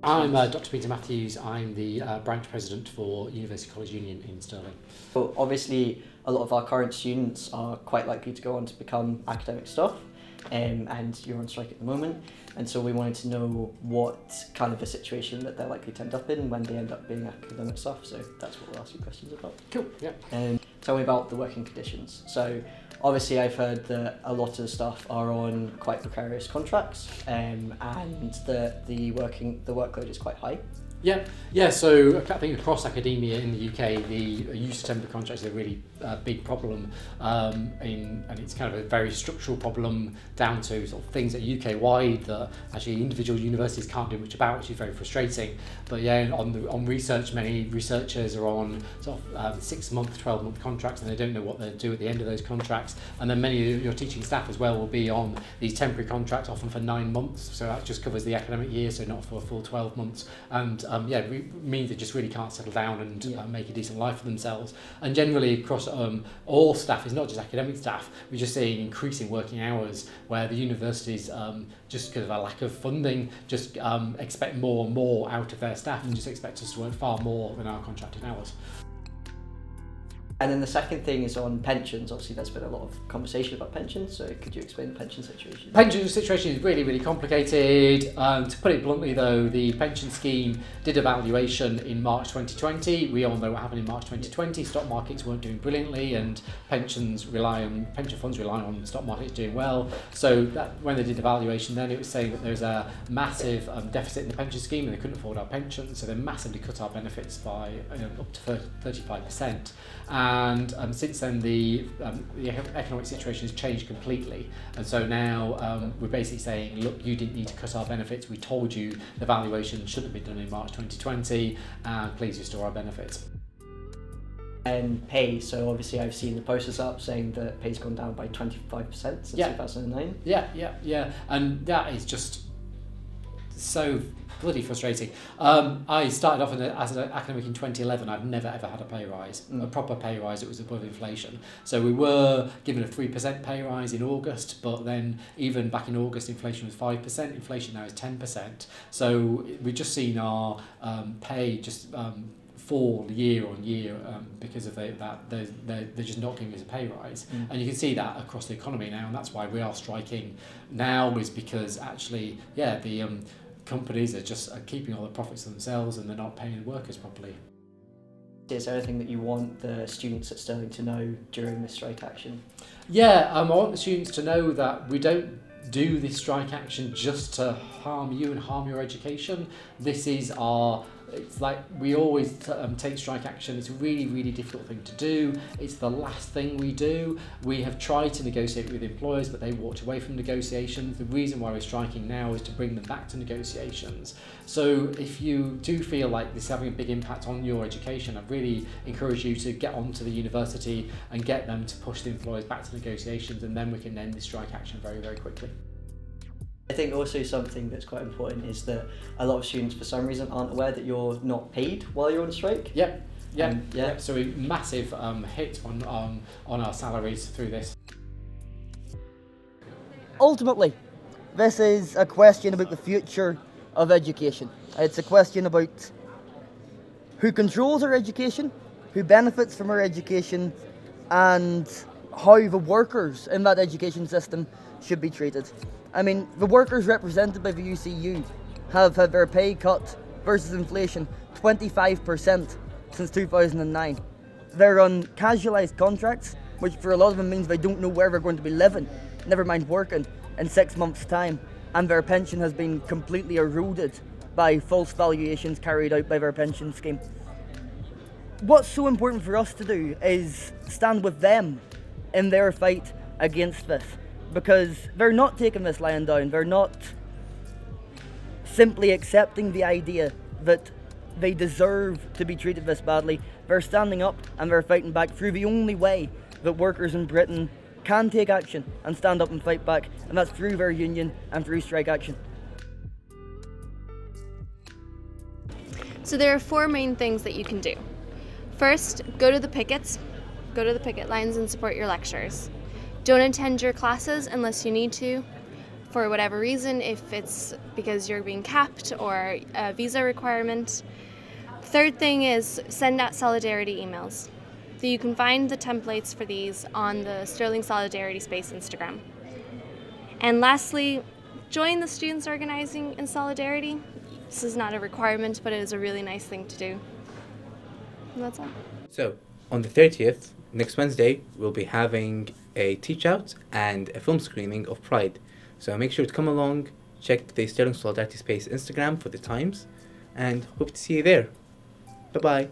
I'm Dr. Peter Matthews. I'm the branch president for University College Union in Stirling. So obviously, a lot of our current students are quite likely to go on to become academic staff, and you're on strike at the moment. And so we wanted to know what kind of a situation that they're likely to end up in when they end up being academic staff. So that's what we'll ask you questions about. Cool, yeah. Tell me about the working conditions. So obviously I've heard that a lot of staff are on quite precarious contracts, and that the workload is quite high. Yeah. So I think across academia in the UK, the use of temporary contracts is a really big problem, and it's kind of a very structural problem down to sort of things that are UK-wide that actually individual universities can't do much about, which is very frustrating. But yeah, on research, many researchers are on sort of 6-month, 12-month contracts, and they don't know what they'll do at the end of those contracts. And then many of your teaching staff as well will be on these temporary contracts, often for 9 months. So that just covers the academic year, so not for a full 12 months. And means they just really can't settle down and make a decent life for themselves. And generally across all staff, it's not just academic staff, we're just seeing increasing working hours where the universities, just because of a lack of funding, just expect more and more out of their staff and just expect us to work far more than our contracted hours. And then the second thing is on pensions. Obviously, there's been a lot of conversation about pensions, so could you explain the pension situation? Pension situation is really, really complicated. To put it bluntly though, the pension scheme did a valuation in March 2020. We all know what happened in March 2020. Stock markets weren't doing brilliantly, and pension funds rely on stock markets doing well. So that when they did the valuation then, it was saying that there's a massive deficit in the pension scheme and they couldn't afford our pensions, so they massively cut our benefits by up to 35%. And since then, the economic situation has changed completely. And so now we're basically saying, look, you didn't need to cut our benefits. We told you the valuation should have been done in March 2020, and please restore our benefits. And pay, so obviously I've seen the posters up saying that pay's gone down by 25% since 2009. Yeah. And that is just so bloody frustrating. I started off as an academic in 2011. I've never ever had a pay rise, a proper pay rise that was above inflation. So we were given a 3% pay rise in August, but then even back in August, inflation was 5%. Inflation now is 10%. So we've just seen our pay just fall year on year because of that. They're just not giving us a pay rise, and you can see that across the economy now, and that's why we are striking now, is because actually, the companies are just keeping all the profits for themselves and they're not paying the workers properly. Is there anything that you want the students at Stirling to know during this strike action? I want the students to know that we don't do this strike action just to harm you and harm your education. It's like we always take strike action. It's a really, really difficult thing to do. It's the last thing we do. We have tried to negotiate with employers, but they walked away from negotiations. The reason why we're striking now is to bring them back to negotiations. So if you do feel like this is having a big impact on your education, I really encourage you to get onto the university and get them to push the employers back to negotiations, and then we can end this strike action very, very quickly. I think also something that's quite important is that a lot of students for some reason aren't aware that you're not paid while you're on strike. Yep. So a massive hit on our salaries through this. Ultimately, this is a question about the future of education. It's a question about who controls our education, who benefits from our education, and how the workers in that education system should be treated. I mean, the workers represented by the UCU have had their pay cut versus inflation 25% since 2009. They're on casualised contracts, which for a lot of them means they don't know where they're going to be living, never mind working, in 6 months' time. And their pension has been completely eroded by false valuations carried out by their pension scheme. What's so important for us to do is stand with them in their fight against this, because they're not taking this lying down. They're not simply accepting the idea that they deserve to be treated this badly. They're standing up and they're fighting back through the only way that workers in Britain can take action and stand up and fight back, and that's through their union and through strike action. So there are 4 main things that you can do. First, go to the picket lines and support your lecturers. Don't attend your classes unless you need to. for whatever reason, if it's because you're being capped or a visa requirement. Third thing is send out solidarity emails. So you can find the templates for these on the Stirling Solidarity Space Instagram. And lastly, join the students organizing in solidarity. This is not a requirement, but it is a really nice thing to do. And that's all. So, on the 30th, next Wednesday, we'll be having a teach out and a film screening of Pride. So make sure to come along, check the Stirling Solidarity Space Instagram for the times, and hope to see you there. Bye-bye.